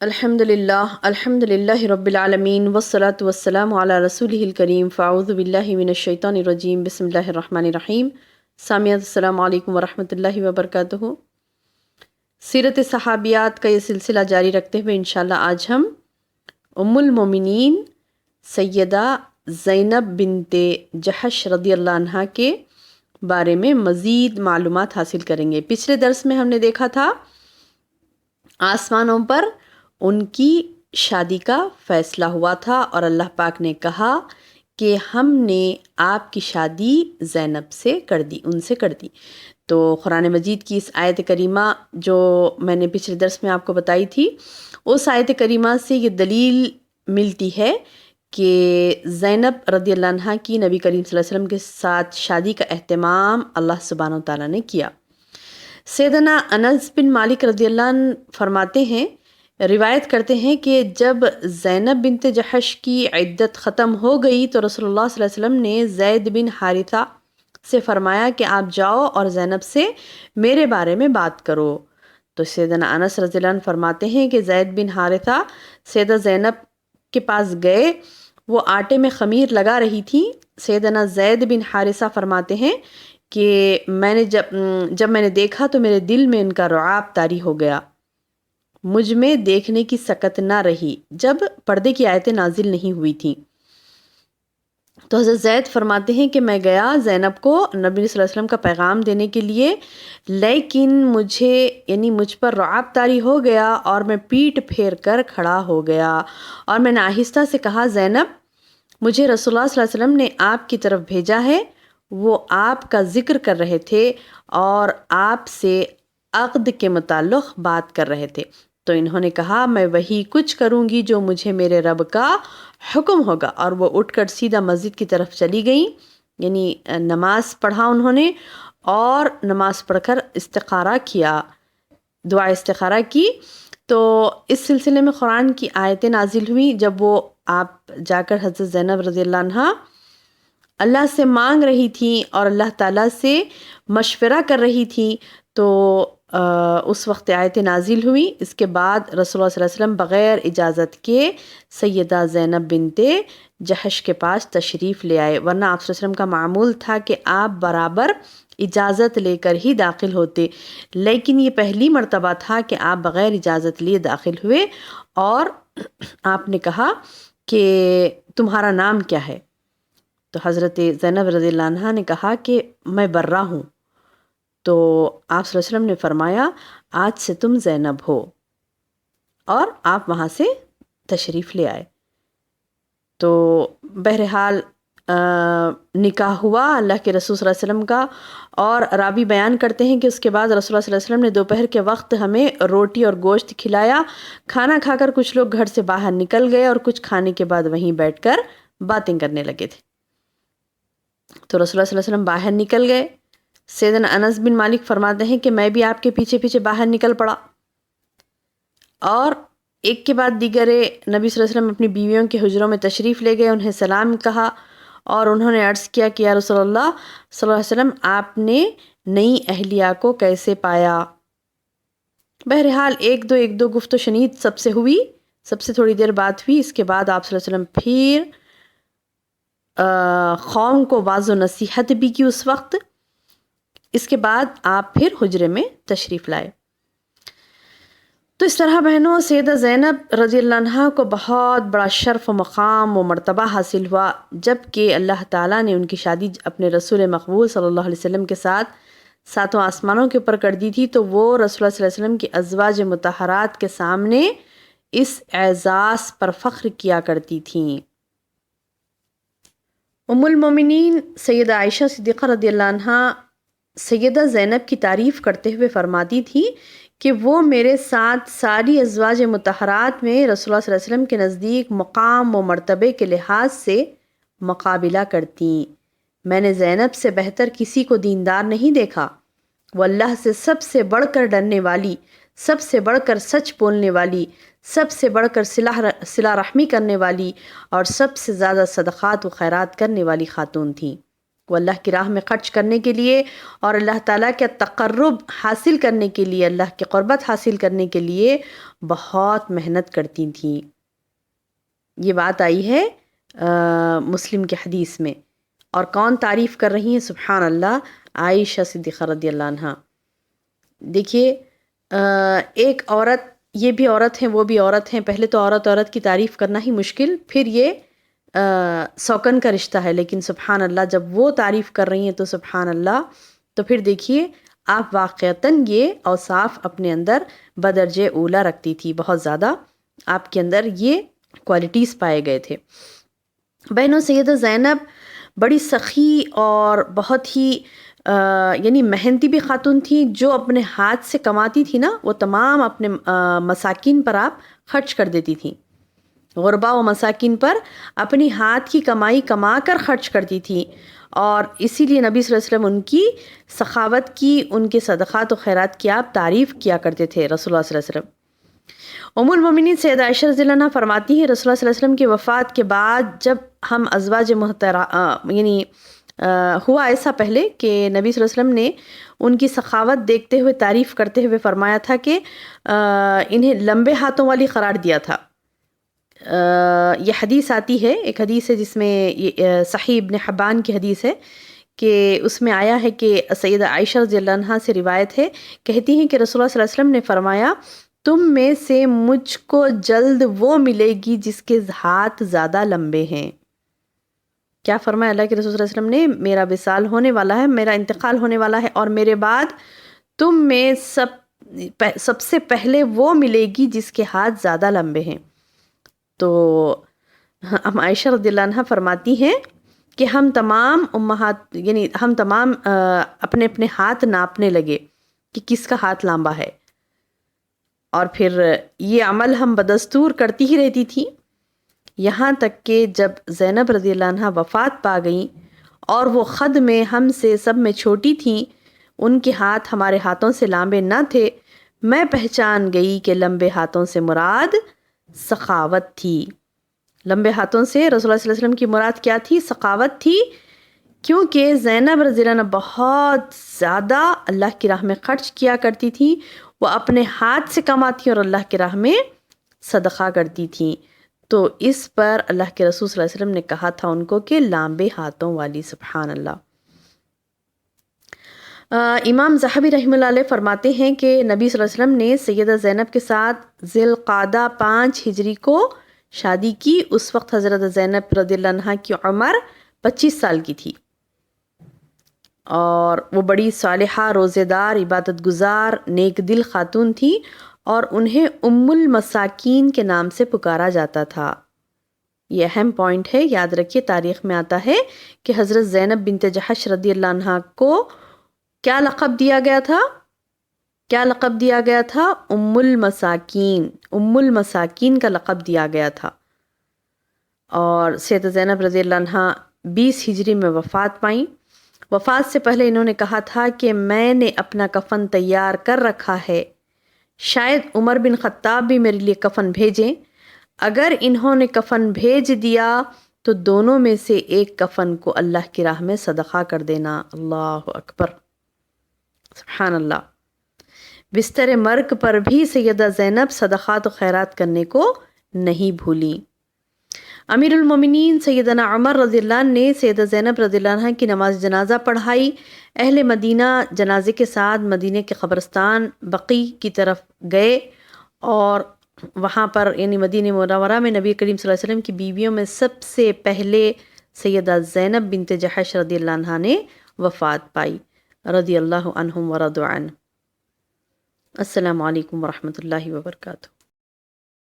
الحمد للہ رب العالمین والصلاة والسلام علی رسولہ الکریم فاعوذ باللہ من الشیطان الرجیم بسم اللہ الرحمن الرحیم۔ سامعین السلام علیکم ورحمۃ اللہ وبرکاتہ۔ سیرت صحابیات کا یہ سلسلہ جاری رکھتے ہوئے انشاءاللہ آج ہم ام المومنین سیدہ زینب بنت جحش رضی اللہ عنہا کے بارے میں مزید معلومات حاصل کریں گے۔ پچھلے درس میں ہم نے دیکھا تھا آسمانوں پر ان کی شادی کا فیصلہ ہوا تھا اور اللہ پاک نے کہا کہ ہم نے آپ کی شادی زینب سے کر دی، ان سے کر دی۔ تو قرآن مجید کی اس آیت کریمہ جو میں نے پچھلے درس میں آپ کو بتائی تھی، اس آیت کریمہ سے یہ دلیل ملتی ہے کہ زینب رضی اللہ عنہا کی نبی کریم صلی اللہ علیہ وسلم کے ساتھ شادی کا اہتمام اللہ سبحانہ وتعالیٰ نے کیا۔ سیدنا انس بن مالک رضی اللہ عنہ فرماتے ہیں، روایت کرتے ہیں کہ جب زینب بنت جحش کی عدت ختم ہو گئی تو رسول اللہ صلی اللہ علیہ وسلم نے زید بن حارثہ سے فرمایا کہ آپ جاؤ اور زینب سے میرے بارے میں بات کرو۔ تو سیدنا انس رضی اللہ عنہ فرماتے ہیں کہ زید بن حارثہ سیدہ زینب کے پاس گئے، وہ آٹے میں خمیر لگا رہی تھی۔ سیدنا زید بن حارثہ فرماتے ہیں کہ جب میں نے دیکھا تو میرے دل میں ان کا رعب طاری ہو گیا، مجھ میں دیکھنے کی سکت نہ رہی جب پردے کی آیتیں نازل نہیں ہوئی تھیں۔ تو حضرت زید فرماتے ہیں کہ میں گیا زینب کو نبی صلی اللہ علیہ وسلم کا پیغام دینے کے لیے، لیکن مجھ پر رعب طاری ہو گیا اور میں پیٹھ پھیر کر کھڑا ہو گیا اور میں نے آہستہ سے کہا، زینب مجھے رسول اللہ صلی اللہ علیہ وسلم نے آپ کی طرف بھیجا ہے۔ وہ آپ کا ذکر کر رہے تھے اور آپ سے عقد کے متعلق بات کر رہے تھے۔ تو انہوں نے کہا، میں وہی کچھ کروں گی جو مجھے میرے رب کا حکم ہوگا، اور وہ اٹھ کر سیدھا مسجد کی طرف چلی گئیں، یعنی نماز پڑھا انہوں نے اور نماز پڑھ کر استخارہ کیا، دعا استخارہ کی۔ تو اس سلسلے میں قرآن کی آیتیں نازل ہوئیں جب وہ آپ جا کر حضرت زینب رضی اللہ عنہا اللہ سے مانگ رہی تھیں اور اللہ تعالیٰ سے مشورہ کر رہی تھیں، تو اس وقت آیتیں نازل ہوئی۔ اس کے بعد رسول اللہ صلی اللہ علیہ وسلم بغیر اجازت کے سیدہ زینب بنت جحش کے پاس تشریف لے آئے، ورنہ آپ صلی اللہ علیہ وسلم کا معمول تھا کہ آپ برابر اجازت لے کر ہی داخل ہوتے، لیکن یہ پہلی مرتبہ تھا کہ آپ بغیر اجازت لیے داخل ہوئے اور آپ نے کہا کہ تمہارا نام کیا ہے؟ تو حضرت زینب رضی اللہ عنہا نے کہا کہ میں برہ ہوں۔ تو آپ صلی اللہ علیہ وسلم نے فرمایا، آج سے تم زینب ہو، اور آپ وہاں سے تشریف لے آئے۔ تو بہرحال نکاح ہوا اللہ کے رسول صلی اللہ علیہ وسلم کا، اور راوی بیان کرتے ہیں کہ اس کے بعد رسول اللہ صلی اللہ علیہ وسلم نے دوپہر کے وقت ہمیں روٹی اور گوشت کھلایا۔ کھانا کھا کر کچھ لوگ گھر سے باہر نکل گئے اور کچھ کھانے کے بعد وہیں بیٹھ کر باتیں کرنے لگے تھے۔ تو رسول اللہ صلی اللہ علیہ وسلم باہر نکل گئے۔ سیدنا انس بن مالک فرماتے ہیں کہ میں بھی آپ کے پیچھے پیچھے باہر نکل پڑا، اور ایک کے بعد دیگر نبی صلی اللہ علیہ وسلم اپنی بیویوں کے حجروں میں تشریف لے گئے، انہیں سلام کہا اور انہوں نے عرض کیا کہ یا رسول اللہ صلی اللہ علیہ وسلم، آپ نے نئی اہلیہ کو کیسے پایا؟ بہرحال ایک دو گفت و شنید سب سے ہوئی، سب سے تھوڑی دیر بات ہوئی۔ اس کے بعد آپ صلی اللہ علیہ وسلم پھر قوم کو واعظ و نصیحت بھی کی اس وقت۔ اس کے بعد آپ پھر حجرے میں تشریف لائے۔ تو اس طرح بہنوں، سیدہ زینب رضی اللہ عنہا کو بہت بڑا شرف و مقام و مرتبہ حاصل ہوا، جب کہ اللہ تعالیٰ نے ان کی شادی اپنے رسول مقبول صلی اللہ علیہ وسلم کے ساتھ ساتوں آسمانوں کے اوپر کر دی تھی، تو وہ رسول اللہ صلی اللہ علیہ وسلم کی ازواج مطہرات کے سامنے اس اعزاز پر فخر کیا کرتی تھیں۔ ام المومنین سیدہ عائشہ صدیقہ رضی اللہ عنہا سیدہ زینب کی تعریف کرتے ہوئے فرماتی تھی کہ وہ میرے ساتھ ساری ازواج مطہرات میں رسول اللہ صلی اللہ علیہ وسلم کے نزدیک مقام و مرتبے کے لحاظ سے مقابلہ کرتی۔ میں نے زینب سے بہتر کسی کو دیندار نہیں دیکھا۔ وہ اللہ سے سب سے بڑھ کر ڈرنے والی، سب سے بڑھ کر سچ بولنے والی، سب سے بڑھ کر صلہ رحمی کرنے والی اور سب سے زیادہ صدقات و خیرات کرنے والی خاتون تھیں۔ وہ اللہ کی راہ میں خرچ کرنے کے لیے اور اللہ تعالیٰ کے تقرب حاصل کرنے کے لیے، اللہ کی قربت حاصل کرنے کے لیے بہت محنت کرتی تھیں۔ یہ بات آئی ہے مسلم کی حدیث میں۔ اور کون تعریف کر رہی ہیں؟ سبحان اللہ، عائشہ صدیقہ رضی اللہ عنہ۔ دیکھیے ایک عورت، یہ بھی عورت ہیں وہ بھی عورت ہیں، پہلے تو عورت کی تعریف کرنا ہی مشکل، پھر یہ سوکن کا رشتہ ہے، لیکن سبحان اللہ جب وہ تعریف کر رہی ہیں تو سبحان اللہ، تو پھر دیکھیے آپ واقعتاً یہ اوصاف اپنے اندر بدرجہ اولا رکھتی تھی، بہت زیادہ آپ کے اندر یہ کوالٹیز پائے گئے تھے۔ بہنوں، سیدہ زینب بڑی سخی اور بہت ہی یعنی محنتی بھی خاتون تھی، جو اپنے ہاتھ سے کماتی تھی نا وہ تمام اپنے مساکین پر آپ خرچ کر دیتی تھیں، غربا و مساکین پر اپنی ہاتھ کی کمائی کما کر خرچ کرتی تھی، اور اسی لیے نبی صلی اللہ علیہ وسلم ان کی سخاوت کی، ان کے صدقات و خیرات کی آپ تعریف کیا کرتے تھے رسول اللہ صلی اللہ علیہ وسلم۔ ام المومنین سیدہ عائشہ رضی اللہ عنہ فرماتی ہیں رسول اللہ صلی اللہ علیہ وسلم کی وفات کے بعد جب ہم ازواج یعنی ہوا ایسا پہلے کہ نبی صلی اللہ علیہ وسلم نے ان کی سخاوت دیکھتے ہوئے تعریف کرتے ہوئے فرمایا تھا کہ انہیں لمبے ہاتھوں والی قرار دیا تھا۔ یہ حدیث آتی ہے، ایک حدیث ہے جس میں صحیح ابن حبان کی حدیث ہے کہ اس میں آیا ہے کہ سیدہ عائشہ رضی اللہ عنہا سے روایت ہے، کہتی ہیں کہ رسول اللہ صلی اللہ علیہ وسلم نے فرمایا تم میں سے مجھ کو جلد وہ ملے گی جس کے ہاتھ زیادہ لمبے ہیں۔ کیا فرمایا اللہ کے رسول صلی اللہ علیہ وسلم نے؟ میرا وصال ہونے والا ہے، میرا انتقال ہونے والا ہے، اور میرے بعد تم میں سب سے پہلے وہ ملے گی جس کے ہاتھ زیادہ لمبے ہیں۔ تو ہم عائشہ رضی اللہ عنہ فرماتی ہیں کہ ہم تمام امہات یعنی ہم تمام اپنے اپنے ہاتھ ناپنے لگے کہ کس کا ہاتھ لمبا ہے، اور پھر یہ عمل ہم بدستور کرتی ہی رہتی تھی، یہاں تک کہ جب زینب رضی اللہ عنہ وفات پا گئیں اور وہ خد میں ہم سے سب میں چھوٹی تھیں، ان کے ہاتھ ہمارے ہاتھوں سے لمبے نہ تھے، میں پہچان گئی کہ لمبے ہاتھوں سے مراد سخاوت تھی۔ لمبے ہاتھوں سے رسول اللہ صلی اللہ علیہ وسلم کی مراد کیا تھی؟ سخاوت تھی، کیونکہ زینب رضی اللہ عنہ بہت زیادہ اللہ کی راہ میں خرچ کیا کرتی تھی، وہ اپنے ہاتھ سے کماتی اور اللہ کی راہ میں صدقہ کرتی تھیں، تو اس پر اللہ کے رسول صلی اللہ علیہ وسلم نے کہا تھا ان کو کہ لامبے ہاتھوں والی۔ سبحان اللہ۔ امام ذہبی رحمہ اللہ علیہ فرماتے ہیں کہ نبی صلی اللہ علیہ وسلم نے سیدہ زینب کے ساتھ ذی القعدہ 5 ہجری کو شادی کی۔ اس وقت حضرت زینب رضی اللہ عنہ کی عمر 25 سال کی تھی، اور وہ بڑی صالحہ، روزے دار، عبادت گزار، نیک دل خاتون تھی، اور انہیں ام المساکین کے نام سے پکارا جاتا تھا۔ یہ اہم پوائنٹ ہے، یاد رکھیے، تاریخ میں آتا ہے کہ حضرت زینب بنت جحش رضی اللہ عنہ کو کیا لقب دیا گیا تھا؟ کیا لقب دیا گیا تھا؟ ام المساکین، ام المساکین کا لقب دیا گیا تھا۔ اور سیدہ زینب رضی اللہ عنہ 20 ہجری میں وفات پائیں۔ وفات سے پہلے انہوں نے کہا تھا کہ میں نے اپنا کفن تیار کر رکھا ہے، شاید عمر بن خطاب بھی میرے لیے کفن بھیجیں، اگر انہوں نے کفن بھیج دیا تو دونوں میں سے ایک کفن کو اللہ کی راہ میں صدقہ کر دینا۔ اللہ اکبر، سبحان اللہ۔ بستر مرگ پر بھی سیدہ زینب صدقات و خیرات کرنے کو نہیں بھولیں۔ امیر المومنین سیدنا عمر رضی اللہ عنہ نے سیدہ زینب رضی اللہ عنہ کی نماز جنازہ پڑھائی۔ اہل مدینہ جنازے کے ساتھ مدینہ کے قبرستان بقیع کی طرف گئے، اور وہاں پر یعنی مدینہ منورہ میں نبی کریم صلی اللہ علیہ وسلم کی بیویوں میں سب سے پہلے سیدہ زینب بنت جحش رضی اللہ عنہ نے وفات پائی، رضی اللہ عنہم ورضوا عنہ۔ السلام علیکم ورحمۃ اللہ وبرکاتہ۔